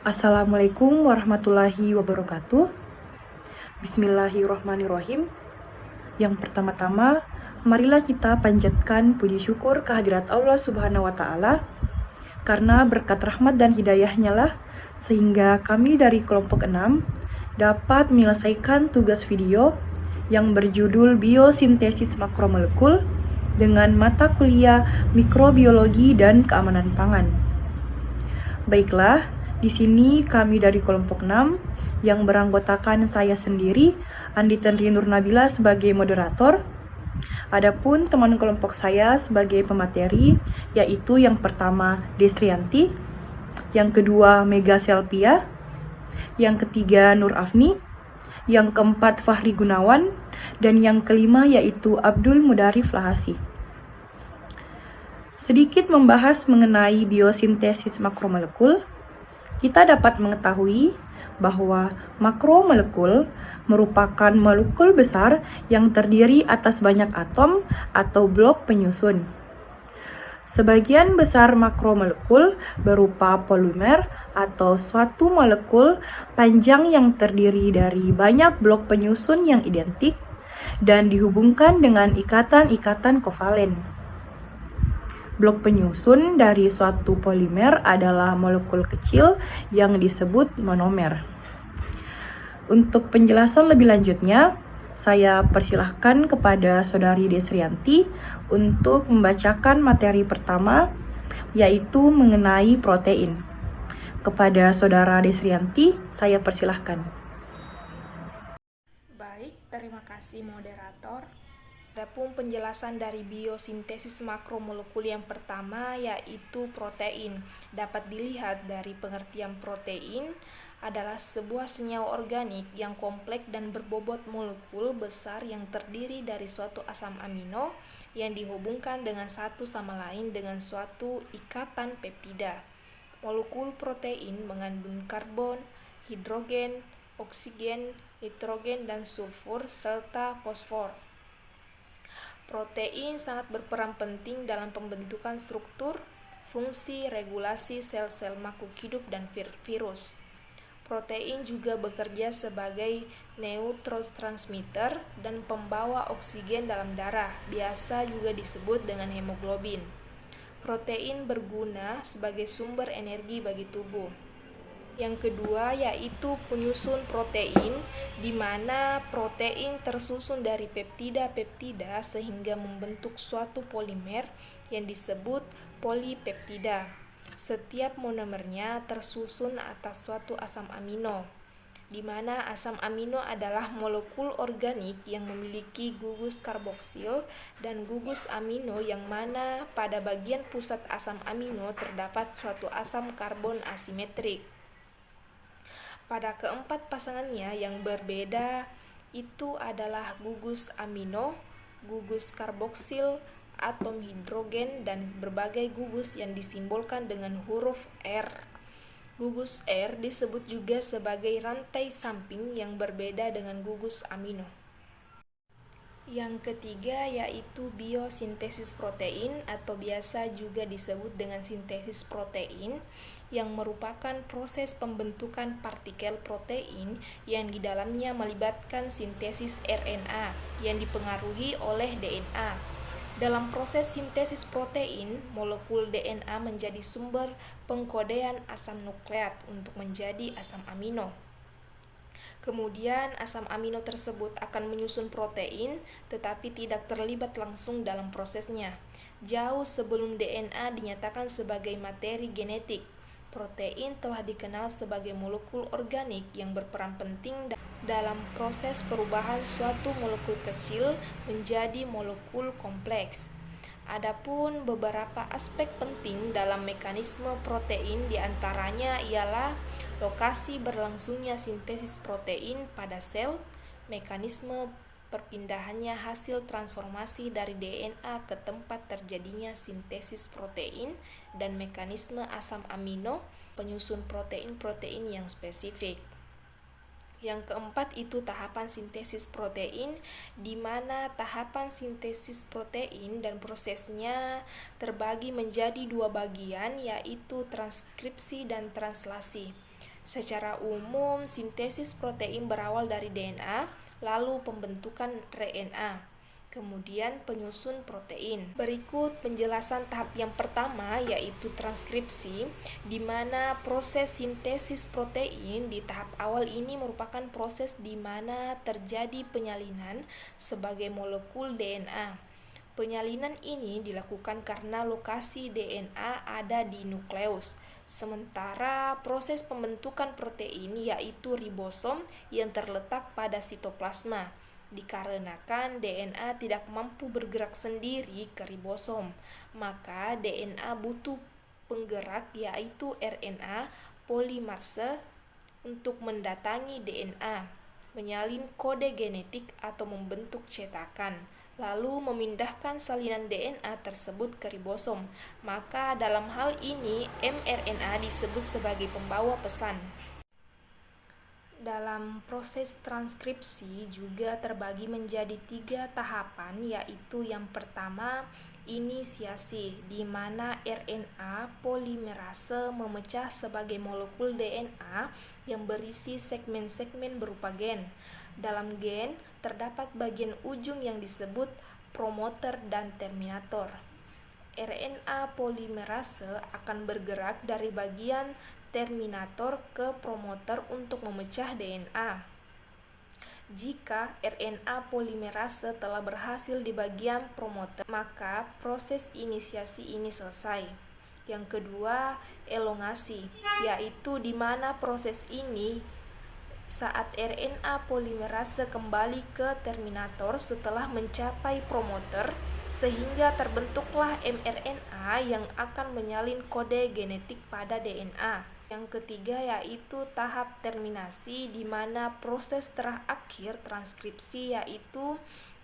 Assalamualaikum warahmatullahi wabarakatuh. Bismillahirrohmanirrohim. Yang pertama-tama, marilah kita panjatkan puji syukur kehadirat Allah Subhanahu wa Ta'ala, karena berkat rahmat dan hidayahnya lah sehingga kami dari kelompok 6 dapat menyelesaikan tugas video yang berjudul Biosintesis Makromolekul dengan mata kuliah Mikrobiologi dan Keamanan Pangan. Baiklah, di sini kami dari kelompok 6 yang beranggotakan saya sendiri, Andi Tenri Nur Nabila sebagai moderator. Adapun teman kelompok saya sebagai pemateri, yaitu yang pertama Desrianti, yang kedua Mega Selpia, yang ketiga Nur Afni, yang keempat Fahri Gunawan, dan yang kelima yaitu Abdul Mudarif Lahasi. Sedikit membahas mengenai biosintesis makromolekul, kita dapat mengetahui bahwa makromolekul merupakan molekul besar yang terdiri atas banyak atom atau blok penyusun. Sebagian besar makromolekul berupa polimer atau suatu molekul panjang yang terdiri dari banyak blok penyusun yang identik dan dihubungkan dengan ikatan-ikatan kovalen. Blok penyusun dari suatu polimer adalah molekul kecil yang disebut monomer. Untuk penjelasan lebih lanjutnya, saya persilahkan kepada Saudari Desrianti untuk membacakan materi pertama, yaitu mengenai protein. Kepada Saudara Desrianti, saya persilahkan. Baik, terima kasih moderator. Adapun penjelasan dari biosintesis makromolekul yang pertama yaitu protein. Dapat dilihat dari pengertian protein adalah sebuah senyawa organik yang kompleks dan berbobot molekul besar yang terdiri dari suatu asam amino yang dihubungkan dengan satu sama lain dengan suatu ikatan peptida. Molekul protein mengandung karbon, hidrogen, oksigen, nitrogen, dan sulfur serta fosfor. Protein sangat berperan penting dalam pembentukan struktur, fungsi, regulasi sel-sel makhluk hidup dan virus. Protein juga bekerja sebagai neurotransmitter dan pembawa oksigen dalam darah, biasa juga disebut dengan hemoglobin. Protein berguna sebagai sumber energi bagi tubuh. Yang kedua yaitu penyusun protein, di mana protein tersusun dari peptida-peptida sehingga membentuk suatu polimer yang disebut polipeptida. Setiap monomernya tersusun atas suatu asam amino, di mana asam amino adalah molekul organik yang memiliki gugus karboksil dan gugus amino yang mana pada bagian pusat asam amino terdapat suatu asam karbon asimetrik. Pada keempat pasangannya yang berbeda itu adalah gugus amino, gugus karboksil, atom hidrogen, dan berbagai gugus yang disimbolkan dengan huruf R. Gugus R disebut juga sebagai rantai samping yang berbeda dengan gugus amino. Yang ketiga yaitu biosintesis protein atau biasa juga disebut dengan sintesis protein, yang merupakan proses pembentukan partikel protein yang di dalamnya melibatkan sintesis RNA yang dipengaruhi oleh DNA. Dalam proses sintesis protein, molekul DNA menjadi sumber pengkodean asam nukleat untuk menjadi asam amino. Kemudian asam amino tersebut akan menyusun protein tetapi tidak terlibat langsung dalam prosesnya. Jauh sebelum DNA dinyatakan sebagai materi genetik, protein telah dikenal sebagai molekul organik yang berperan penting dalam proses perubahan suatu molekul kecil menjadi molekul kompleks. Adapun beberapa aspek penting dalam mekanisme protein diantaranya ialah lokasi berlangsungnya sintesis protein pada sel, mekanisme perpindahannya hasil transformasi dari DNA ke tempat terjadinya sintesis protein, dan mekanisme asam amino penyusun protein-protein yang spesifik. Yang keempat itu tahapan sintesis protein, di mana tahapan sintesis protein dan prosesnya terbagi menjadi dua bagian, yaitu transkripsi dan translasi. Secara umum, sintesis protein berawal dari DNA, lalu pembentukan RNA, kemudian penyusun protein. Berikut penjelasan tahap yang pertama, yaitu transkripsi, di mana proses sintesis protein di tahap awal ini merupakan proses di mana terjadi penyalinan sebagai molekul DNA. Penyalinan ini dilakukan karena lokasi DNA ada di nukleus, sementara proses pembentukan protein yaitu ribosom yang terletak pada sitoplasma. Dikarenakan DNA tidak mampu bergerak sendiri ke ribosom, maka DNA butuh penggerak yaitu RNA polimerase untuk mendatangi DNA, menyalin kode genetik atau membentuk cetakan, lalu memindahkan salinan DNA tersebut ke ribosom. Maka dalam hal ini mRNA disebut sebagai pembawa pesan. Dalam proses transkripsi juga terbagi menjadi 3 tahapan, yaitu yang pertama inisiasi, di mana RNA polimerase memecah sebagai molekul DNA yang berisi segmen-segmen berupa gen. Dalam gen terdapat bagian ujung yang disebut promoter dan terminator. RNA polimerase akan bergerak dari bagian terminator ke promoter untuk memecah DNA. Jika RNA polimerase telah berhasil di bagian promoter, maka proses inisiasi ini selesai. Yang kedua, elongasi, yaitu di mana proses ini saat RNA polimerase kembali ke terminator setelah mencapai promoter, sehingga terbentuklah mRNA yang akan menyalin kode genetik pada DNA. Yang ketiga yaitu tahap terminasi, di mana proses terakhir transkripsi yaitu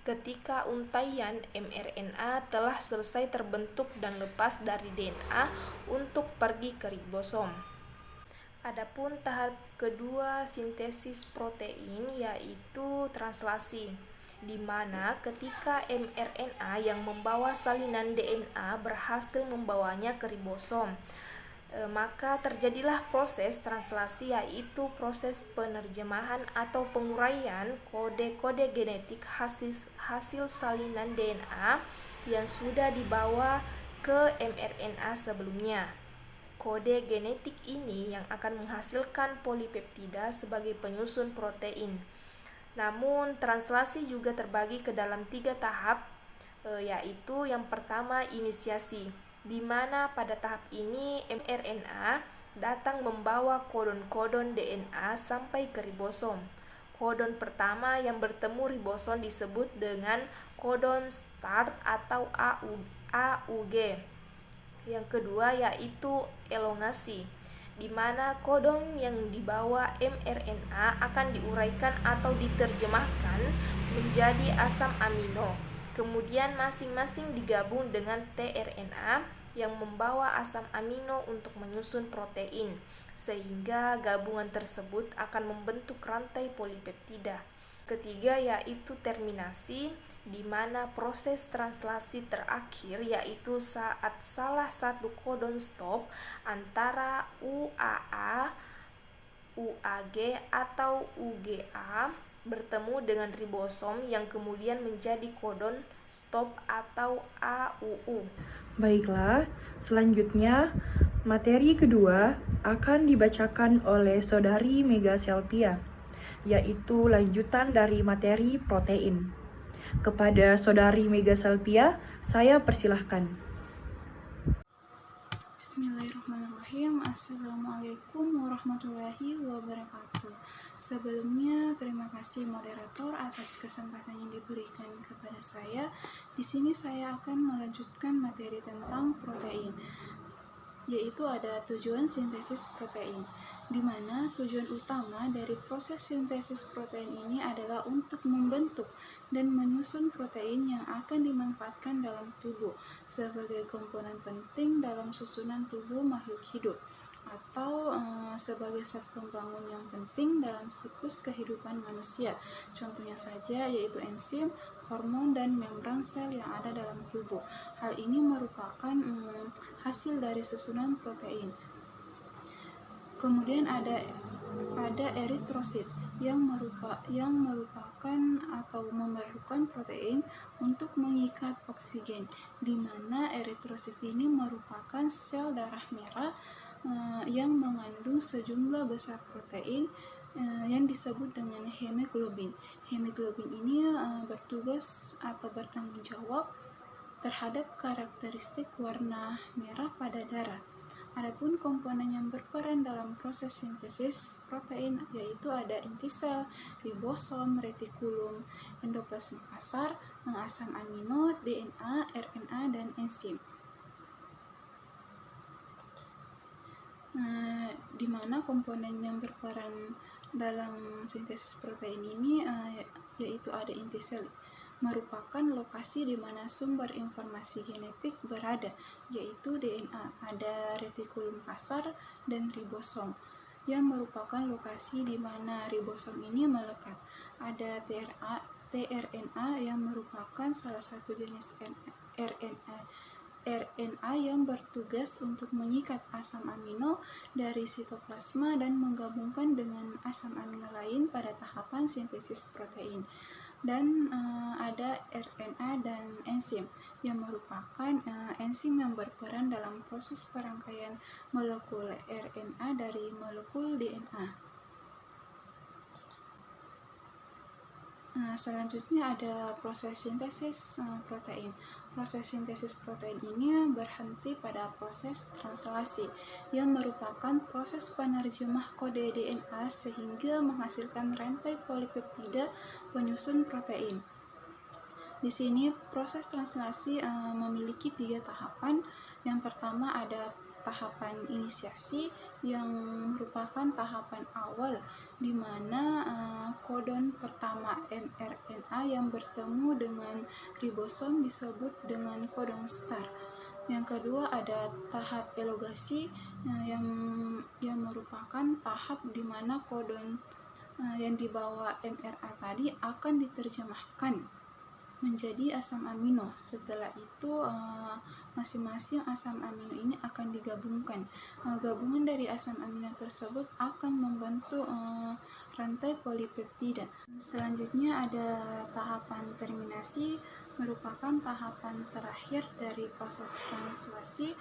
ketika untaian mRNA telah selesai terbentuk dan lepas dari DNA untuk pergi ke ribosom. Adapun tahap kedua sintesis protein yaitu translasi, di mana ketika mRNA yang membawa salinan DNA berhasil membawanya ke ribosom, maka terjadilah proses translasi, yaitu proses penerjemahan atau penguraian kode-kode genetik hasil salinan DNA yang sudah dibawa ke mRNA sebelumnya. Kode genetik ini yang akan menghasilkan polipeptida sebagai penyusun protein. Namun, translasi juga terbagi ke dalam 3 tahap, yaitu yang pertama inisiasi, di mana pada tahap ini mRNA datang membawa kodon-kodon DNA sampai ke ribosom. Kodon pertama yang bertemu ribosom disebut dengan kodon start atau AUG. Yang kedua yaitu elongasi, di mana kodon yang dibawa mRNA akan diuraikan atau diterjemahkan menjadi asam amino. Kemudian masing-masing digabung dengan tRNA yang membawa asam amino untuk menyusun protein, sehingga gabungan tersebut akan membentuk rantai polipeptida. Ketiga yaitu terminasi, di mana proses translasi terakhir yaitu saat salah satu kodon stop antara UAA, UAG atau UGA bertemu dengan ribosom yang kemudian menjadi kodon stop atau AUU. Baiklah, selanjutnya materi kedua akan dibacakan oleh Saudari Mega Selpia, yaitu lanjutan dari materi protein. Kepada Saudari Mega Selpia, saya persilahkan. Bismillahirrahmanirrahim. Assalamualaikum warahmatullahi wabarakatuh. Sebelumnya, terima kasih moderator atas kesempatan yang diberikan kepada saya. Di sini saya akan melanjutkan materi tentang protein, yaitu ada tujuan sintesis protein, di mana tujuan utama dari proses sintesis protein ini adalah untuk membentuk dan menyusun protein yang akan dimanfaatkan dalam tubuh sebagai komponen penting dalam susunan tubuh makhluk hidup, atau sebagai zat pembangun yang penting dalam siklus kehidupan manusia. Contohnya saja yaitu enzim, hormon, dan membran sel yang ada dalam tubuh. Hal ini merupakan hasil dari susunan protein. Kemudian ada ada eritrosit yang merupakan atau memerlukan protein untuk mengikat oksigen, di mana eritrosit ini merupakan sel darah merah yang mengandung sejumlah besar protein yang disebut dengan hemoglobin. Hemoglobin ini bertugas atau bertanggung jawab terhadap karakteristik warna merah pada darah. Adapun komponen yang berperan dalam proses sintesis protein yaitu ada inti sel, ribosom, retikulum, endoplasma kasar, asam amino, DNA, RNA, dan enzim. Di mana komponen yang berperan dalam sintesis protein ini yaitu ada inti sel, merupakan lokasi di mana sumber informasi genetik berada, yaitu DNA. Ada retikulum kasar dan ribosom, yang merupakan lokasi di mana ribosom ini melekat. Ada tRNA yang merupakan salah satu jenis RNA yang bertugas untuk mengikat asam amino dari sitoplasma dan menggabungkan dengan asam amino lain pada tahapan sintesis protein. Dan ada RNA dan enzim yang merupakan enzim yang berperan dalam proses perangkaian molekul RNA dari molekul DNA. Selanjutnya ada proses sintesis protein. Proses sintesis protein ini berhenti pada proses translasi, yang merupakan proses penerjemah kode DNA sehingga menghasilkan rantai polipeptida penyusun protein. Di sini proses translasi memiliki 3 tahapan. Yang pertama ada tahapan inisiasi yang merupakan tahapan awal di mana kodon pertama mRNA yang bertemu dengan ribosom disebut dengan kodon start. Yang kedua ada tahap elongasi yang merupakan tahap di mana kodon yang dibawa mRNA tadi akan diterjemahkan menjadi asam amino. Setelah itu masing-masing asam amino ini akan digabungkan. Gabungan dari asam amino tersebut akan membentuk rantai polipeptida. Selanjutnya ada tahapan terminasi, merupakan tahapan terakhir dari proses translasi.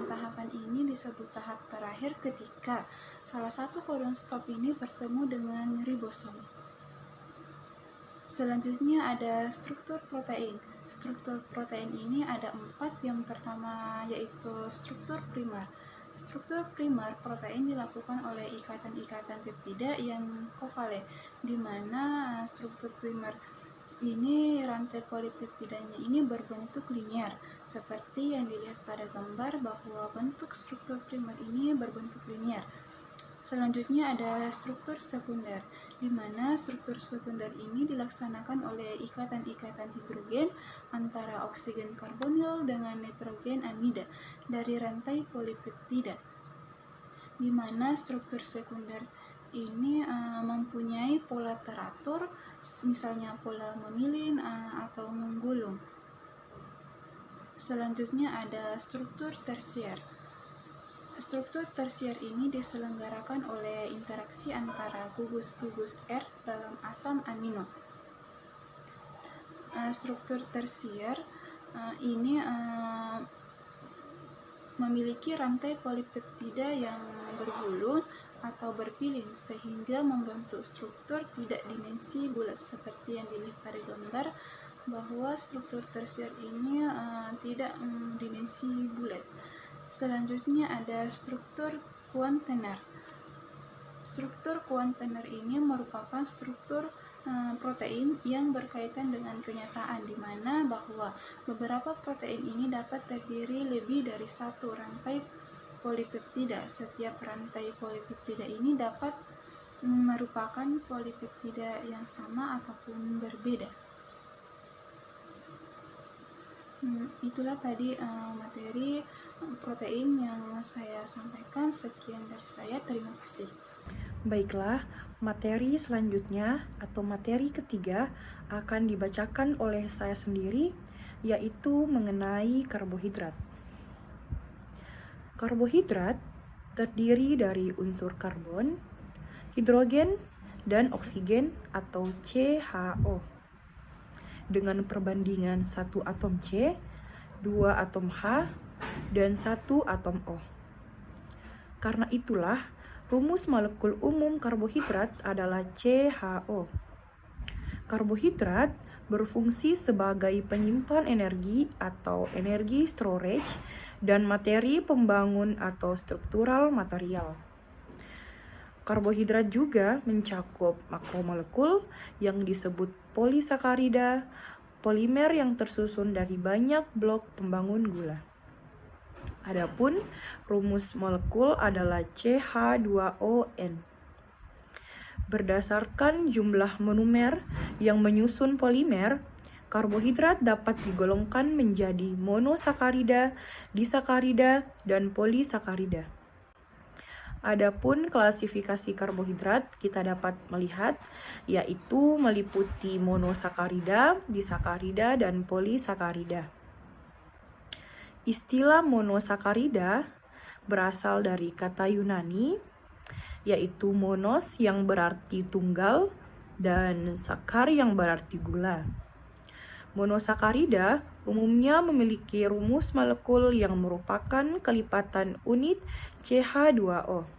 Tahapan ini disebut tahap terakhir ketika salah satu kodon stop ini bertemu dengan ribosom. Selanjutnya ada struktur protein. Struktur protein ini ada 4. Yang pertama yaitu struktur primer. Struktur primer protein dilakukan oleh ikatan-ikatan peptida yang kovalen, di mana struktur primer ini rantai polipeptidanya ini berbentuk linier, seperti yang dilihat pada gambar bahwa bentuk struktur primer ini berbentuk linier. Selanjutnya ada struktur sekunder, di mana struktur sekunder ini dilaksanakan oleh ikatan-ikatan hidrogen antara oksigen karbonil dengan nitrogen amida dari rantai polipeptida, di mana struktur sekunder ini mempunyai pola teratur, misalnya pola memilin atau menggulung. Selanjutnya ada struktur tersier. Struktur tersier ini diselenggarakan oleh interaksi antara gugus-gugus R dalam asam amino. Struktur tersier ini memiliki rantai polipeptida yang bergulung atau berpiling sehingga membentuk struktur tidak dimensi bulat seperti yang dilihat pada gambar bahwa struktur tersier ini tidak dimensi bulat. Selanjutnya ada struktur kuantener. Struktur kuantener ini merupakan struktur protein yang berkaitan dengan kenyataan, di mana bahwa beberapa protein ini dapat terdiri lebih dari satu rantai polipeptida. Setiap rantai polipeptida ini dapat merupakan polipeptida yang sama ataupun berbeda. Itulah tadi materi protein yang saya sampaikan. Sekian dari saya, terima kasih. Baiklah, materi selanjutnya atau materi ketiga akan dibacakan oleh saya sendiri, yaitu mengenai karbohidrat. Karbohidrat terdiri dari unsur karbon, hidrogen, dan oksigen atau CHO. Dengan perbandingan 1 atom C, 2 atom H, dan 1 atom O. Karena itulah, rumus molekul umum karbohidrat adalah CHO. Karbohidrat berfungsi sebagai penyimpan energi atau energi storage dan materi pembangun atau struktural material. Karbohidrat juga mencakup makromolekul yang disebut polisakarida, polimer yang tersusun dari banyak blok pembangun gula. Adapun rumus molekul adalah CH2ON. Berdasarkan jumlah monomer yang menyusun polimer, karbohidrat dapat digolongkan menjadi monosakarida, disakarida, dan polisakarida. Adapun klasifikasi karbohidrat kita dapat melihat yaitu meliputi monosakarida, disakarida, dan polisakarida. Istilah monosakarida berasal dari kata Yunani yaitu monos yang berarti tunggal dan sakar yang berarti gula. Monosakarida umumnya memiliki rumus molekul yang merupakan kelipatan unit CH2O.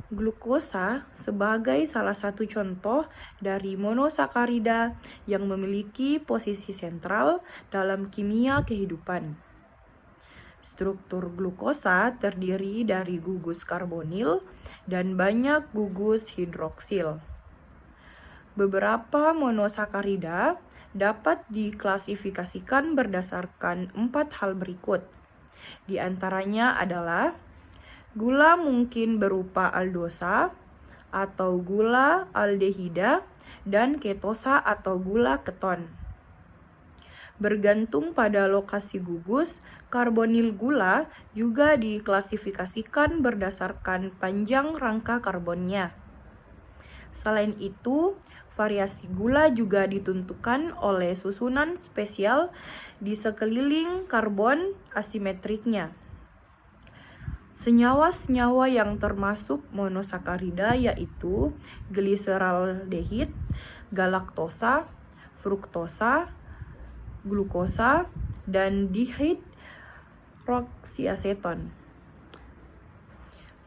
Glukosa sebagai salah satu contoh dari monosakarida yang memiliki posisi sentral dalam kimia kehidupan. Struktur glukosa terdiri dari gugus karbonil dan banyak gugus hidroksil. Beberapa monosakarida dapat diklasifikasikan berdasarkan 4 hal berikut. Di antaranya adalah gula mungkin berupa aldosa atau gula aldehida dan ketosa atau gula keton. Bergantung pada lokasi gugus, karbonil gula juga diklasifikasikan berdasarkan panjang rangka karbonnya. Selain itu, variasi gula juga ditentukan oleh susunan spesial di sekeliling karbon asimetriknya. Senyawa-senyawa yang termasuk monosakarida yaitu gliseraldehid, galaktosa, fruktosa, glukosa, dan dihidroksiaseton.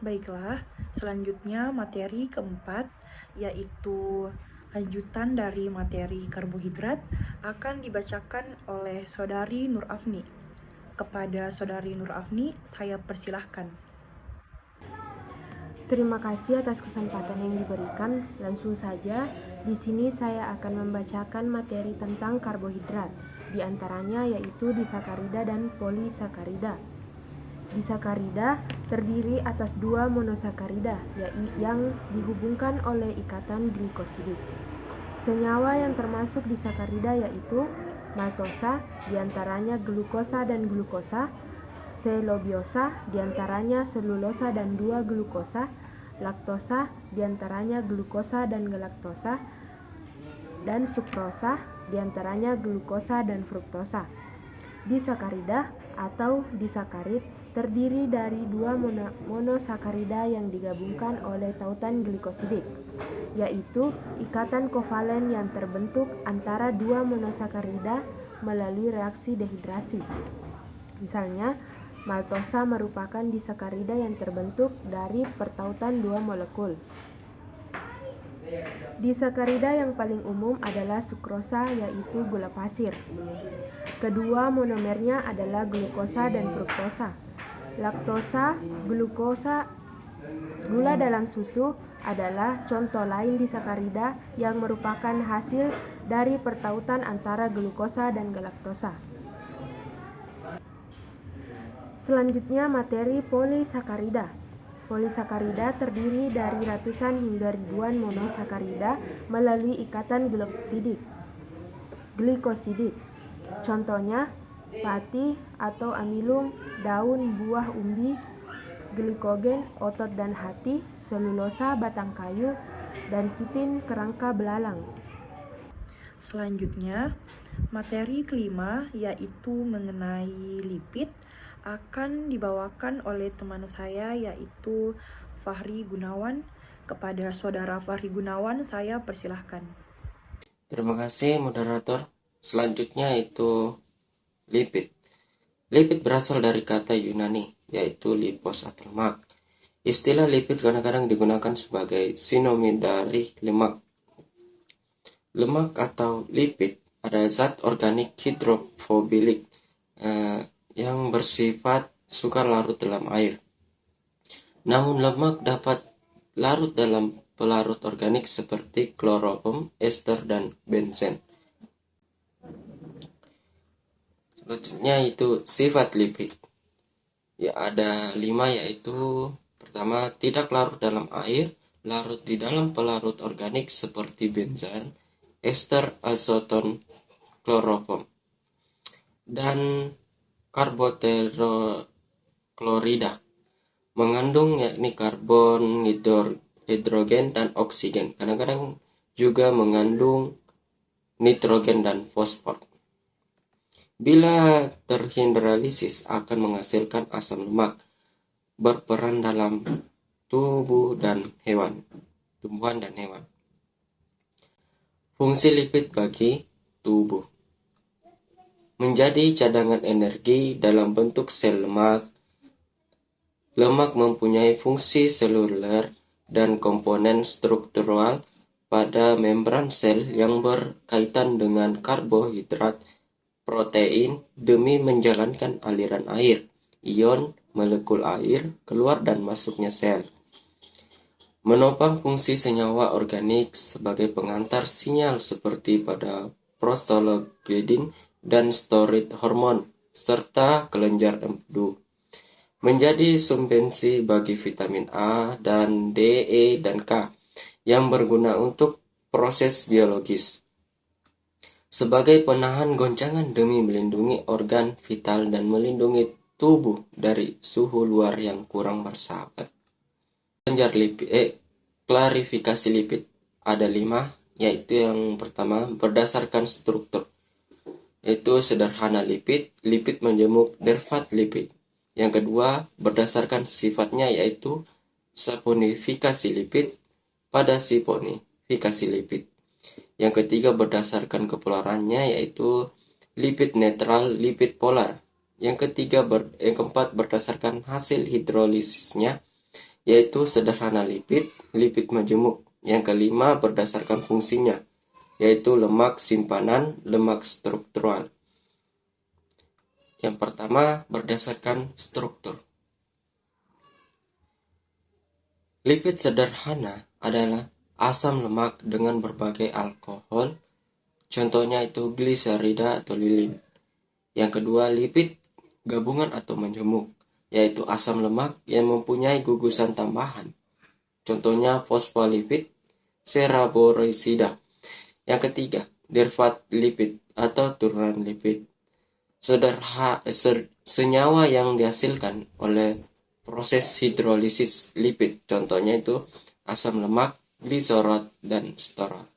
Baiklah, selanjutnya materi keempat yaitu lanjutan dari materi karbohidrat akan dibacakan oleh Saudari Nur Afni. Kepada Saudari Nur Afni, saya persilahkan. Terima kasih atas kesempatan yang diberikan. Langsung saja, di sini saya akan membacakan materi tentang karbohidrat. Di antaranya yaitu disakarida dan polisakarida. Disakarida terdiri atas 2 monosakarida yang dihubungkan oleh ikatan glikosidik. Senyawa yang termasuk disakarida yaitu maltosa, diantaranya glukosa dan glukosa, selobiosa, diantaranya selulosa dan 2 glukosa, laktosa, diantaranya glukosa dan galaktosa, dan sukrosa, diantaranya glukosa dan fruktosa. Disakarida atau disakarid terdiri dari 2 monosakarida yang digabungkan oleh tautan glikosidik, yaitu ikatan kovalen yang terbentuk antara 2 monosakarida melalui reaksi dehidrasi. Misalnya, maltosa merupakan disakarida yang terbentuk dari pertautan 2 molekul. Disakarida yang paling umum adalah sukrosa yaitu gula pasir. Kedua monomernya adalah glukosa dan fruktosa. Laktosa, gula dalam susu adalah contoh lain disakarida yang merupakan hasil dari pertautan antara glukosa dan galaktosa. Selanjutnya materi polisakarida. Polisakarida terdiri dari ratusan hingga ribuan monosakarida melalui ikatan glikosidik. Contohnya, pati atau amilum, daun buah umbi, glikogen, otot dan hati, selulosa, batang kayu, dan kitin kerangka belalang. Selanjutnya, materi kelima yaitu mengenai lipid akan dibawakan oleh teman saya yaitu Fahri Gunawan. Kepada Saudara Fahri Gunawan, saya persilahkan. Terima kasih moderator. Selanjutnya itu lipid. Lipid berasal dari kata Yunani, yaitu lipos atau lemak. Istilah lipid kadang-kadang digunakan sebagai sinonim dari lemak. Lemak atau lipid adalah zat organik hidrofobilik yang bersifat suka larut dalam air. Namun lemak dapat larut dalam pelarut organik seperti kloroform, ester, dan benzen. Selanjutnya itu sifat lipid. Ya, ada 5, yaitu pertama, tidak larut dalam air, larut di dalam pelarut organik seperti benzen, ester, azoton, kloroform, dan karboteroklorida, mengandung yakni karbon, hidrogen, dan oksigen. Kadang-kadang juga mengandung nitrogen dan fosfor. Bila terhidrolisis akan menghasilkan asam lemak, berperan dalam tumbuhan dan hewan. Fungsi lipid bagi tubuh: menjadi cadangan energi dalam bentuk sel lemak. Lemak mempunyai fungsi seluler dan komponen struktural pada membran sel yang berkaitan dengan karbohidrat, protein demi menjalankan aliran air, ion, molekul air keluar dan masuknya sel. Menopang fungsi senyawa organik sebagai pengantar sinyal seperti pada prostaglandin dan steroid hormon, serta kelenjar empedu. Menjadi sumbensi bagi vitamin A dan D, E, dan K yang berguna untuk proses biologis. Sebagai penahan goncangan demi melindungi organ vital dan melindungi tubuh dari suhu luar yang kurang bersahabat. Klarifikasi lipid ada 5, yaitu yang pertama berdasarkan struktur, yaitu sederhana lipid, lipid menjemuk, derivat lipid. Yang kedua berdasarkan sifatnya, yaitu saponifikasi lipid, pada saponifikasi lipid. Yang ketiga berdasarkan kepolarannya, yaitu lipid netral, lipid polar. Yang keempat berdasarkan hasil hidrolisisnya, yaitu sederhana lipid, lipid majemuk. Yang kelima berdasarkan fungsinya, yaitu lemak simpanan, lemak struktural. Yang pertama berdasarkan struktur. Lipid sederhana adalah asam lemak dengan berbagai alkohol, contohnya itu gliserida atau lilin. Yang kedua lipid gabungan atau menjemuk, yaitu asam lemak yang mempunyai gugusan tambahan, contohnya fosfolipid, seraborosida. Yang ketiga derivat lipid atau turunan lipid, senyawa yang dihasilkan oleh proses hidrolisis lipid, contohnya itu asam lemak, gliserol, dan sterol.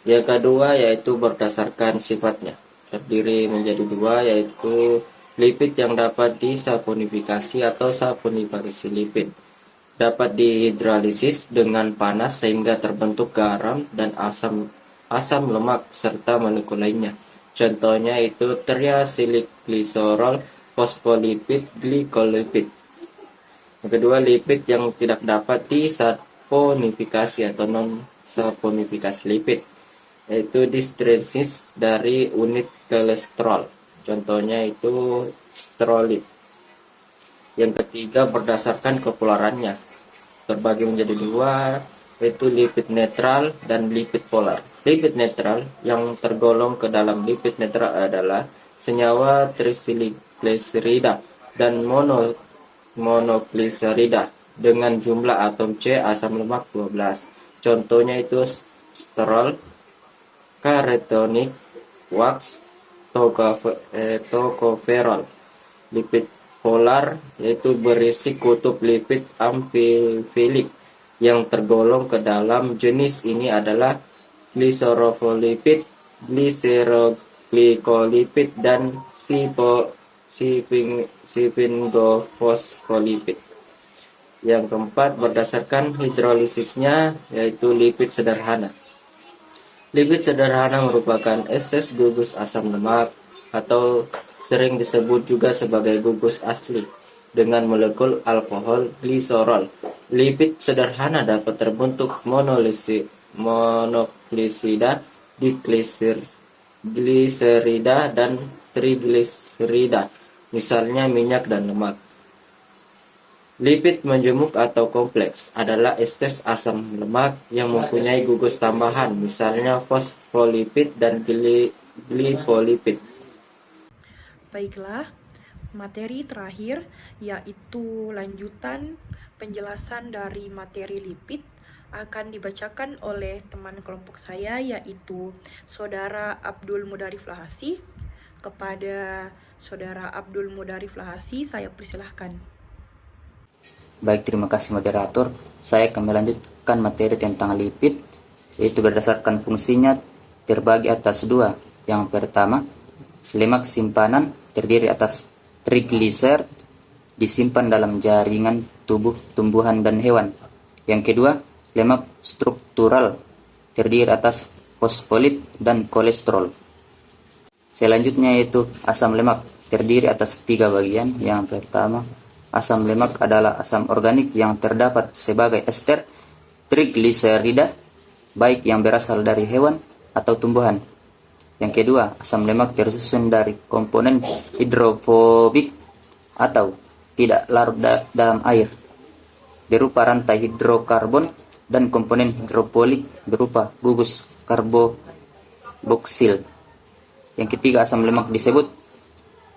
Yang kedua yaitu berdasarkan sifatnya, terdiri menjadi 2, yaitu lipid yang dapat disaponifikasi atau saponifikasi lipid. Dapat dihidrolisis dengan panas sehingga terbentuk garam dan asam lemak serta molekul lainnya. Contohnya itu triasilik gliserol, fosfolipid, glikolipid. Yang kedua lipid yang tidak dapat disaponifikasi atau non-saponifikasi lipid, yaitu distresis dari unit kolesterol. Contohnya itu steroid. Yang ketiga berdasarkan kepolarannya, terbagi menjadi 2, yaitu lipid netral dan lipid polar. Lipid netral yang tergolong ke dalam lipid netral adalah senyawa trisilgliserida dan monogliserida dengan jumlah atom C asam lemak 12. Contohnya itu sterol, carotonic, wax, tocopherol. Lipid polar yaitu berisi kutub lipid amfifilik yang tergolong ke dalam jenis ini adalah gliserolipid, gliceroglicolipid, dan sphingofosfolipid. Yang keempat, berdasarkan hidrolisisnya, yaitu lipid sederhana. Lipid sederhana merupakan estesis gugus asam lemak atau sering disebut juga sebagai gugus asli dengan molekul alkohol gliserol. Lipid sederhana dapat terbentuk monoglisida, digliserida, dan trigliserida, misalnya minyak dan lemak. Lipid menjemuk atau kompleks adalah estesis asam lemak yang mempunyai gugus tambahan, misalnya fosfolipid dan glipolipid. Baiklah, materi terakhir yaitu lanjutan penjelasan dari materi lipid akan dibacakan oleh teman kelompok saya, yaitu Saudara Abdul Mudarif Lahasi. Kepada Saudara Abdul Mudarif Lahasi, saya persilahkan. Baik, terima kasih moderator. Saya akan melanjutkan materi tentang lipid, yaitu berdasarkan fungsinya terbagi atas dua. Yang pertama, lemak simpanan terdiri atas trigliser, disimpan dalam jaringan tubuh tumbuhan dan hewan. Yang kedua, lemak struktural terdiri atas fosfolit dan kolesterol. Selanjutnya yaitu asam lemak terdiri atas tiga bagian. Yang pertama, asam lemak adalah asam organik yang terdapat sebagai ester trigliserida, baik yang berasal dari hewan atau tumbuhan. Yang kedua, asam lemak tersusun dari komponen hidrofobik atau tidak larut dalam air, berupa rantai hidrokarbon, dan komponen hidropolik berupa gugus karboksil. Yang ketiga, asam lemak disebut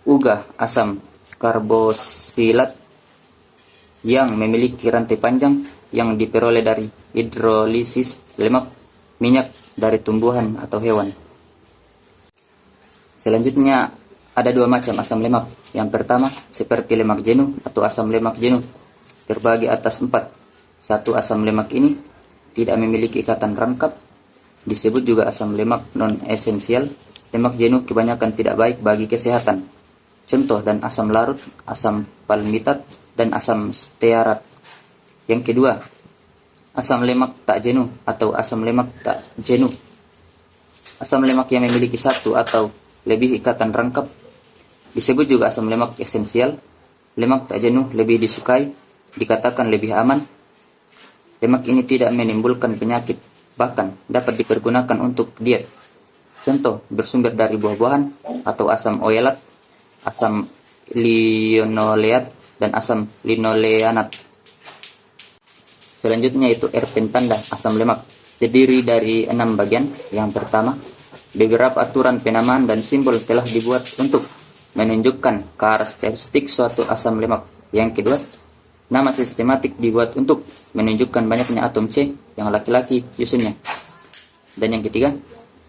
uga asam karbosilat yang memiliki rantai panjang yang diperoleh dari hidrolisis lemak minyak dari tumbuhan atau hewan. Selanjutnya ada dua macam asam lemak. Yang pertama, seperti lemak jenuh atau asam lemak jenuh, terbagi atas 4. Satu, asam lemak ini tidak memiliki ikatan rangkap, disebut juga asam lemak non-esensial. Lemak jenuh kebanyakan tidak baik bagi kesehatan. Contoh dan asam larut, asam palmitat, dan asam stearat. Yang kedua, asam lemak tak jenuh atau asam lemak tak jenuh. Asam lemak yang memiliki satu atau lebih ikatan rangkap disebut juga asam lemak esensial. Lemak tak jenuh lebih disukai, dikatakan lebih aman. Lemak ini tidak menimbulkan penyakit, bahkan dapat dipergunakan untuk diet. Contoh, bersumber dari buah-buahan atau asam oilat, asam linoleat, dan asam linoleanat. Selanjutnya itu R-pentanda, asam lemak, terdiri dari 6 bagian. Yang pertama, beberapa aturan penamaan dan simbol telah dibuat untuk menunjukkan karakteristik suatu asam lemak. Yang kedua, nama sistematik dibuat untuk menunjukkan banyaknya atom C yang laki-laki nyusunnya. Dan yang ketiga,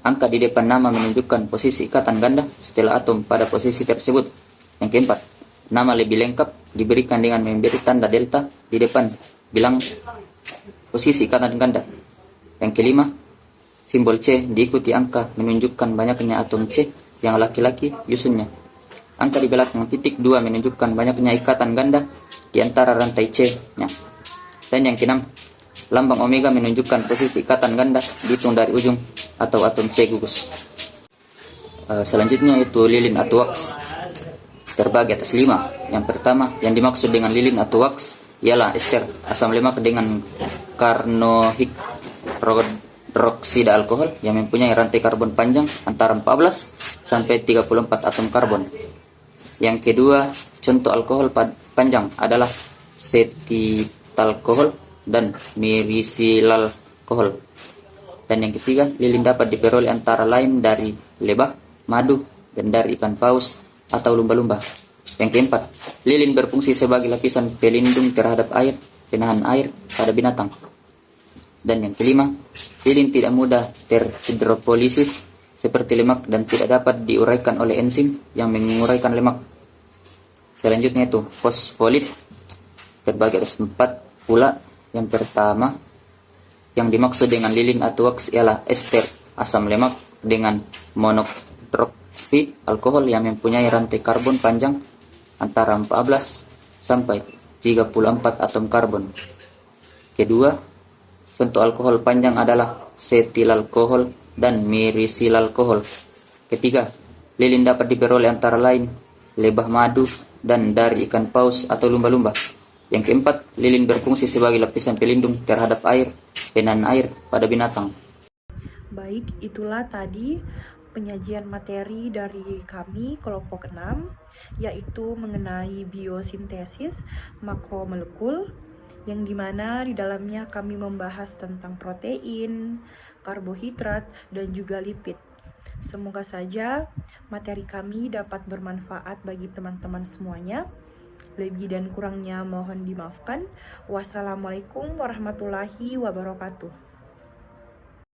angka di depan nama menunjukkan posisi ikatan ganda setelah atom pada posisi tersebut. Yang keempat, nama lebih lengkap diberikan dengan memberi tanda delta di depan bilang posisi ikatan ganda. Yang kelima, simbol C diikuti angka menunjukkan banyaknya atom C yang laki-laki nyusunnya. Angka di belakang titik 2 menunjukkan banyaknya ikatan ganda di antara rantai C-nya. Dan yang keenam, lambang omega menunjukkan posisi ikatan ganda dihitung dari ujung atau atom C gugus. Selanjutnya itu lilin atau wax, terbagi atas 5. Yang pertama, yang dimaksud dengan lilin atau wax ialah ester asam lemak dengan karnohidroksida alkohol yang mempunyai rantai karbon panjang antara 14 sampai 34 atom karbon. Yang kedua, contoh alkohol panjang adalah cetylalkohol dan mirisylalkohol. Dan yang ketiga, lilin dapat diperoleh antara lain dari lebah, madu, dan dari ikan paus atau lumba-lumba. Yang keempat, lilin berfungsi sebagai lapisan pelindung terhadap air, penahan air pada binatang. Dan yang kelima, lilin tidak mudah terhidropolisis seperti lemak dan tidak dapat diuraikan oleh enzim yang menguraikan lemak. Selanjutnya itu fosfolit, terbagi atas 4 pula. Yang pertama, yang dimaksud dengan lilin atau wax ialah ester asam lemak dengan monoksid alkohol yang mempunyai rantai karbon panjang antara 14 sampai 17 34 atom karbon. Kedua, contoh alkohol panjang adalah setilalkohol dan mirisilalkohol. Ketiga, lilin dapat diperoleh antara lain lebah madu dan dari ikan paus atau lumba-lumba. Yang keempat, lilin berfungsi sebagai lapisan pelindung terhadap air, penahan air pada binatang. Baik, itulah tadi penyajian materi dari kami kelompok 6, yaitu mengenai biosintesis makromolekul, yang dimana di dalamnya kami membahas tentang protein, karbohidrat, dan juga lipid. Semoga saja materi kami dapat bermanfaat bagi teman-teman semuanya. Lebih dan kurangnya mohon dimaafkan. Wassalamualaikum warahmatullahi wabarakatuh.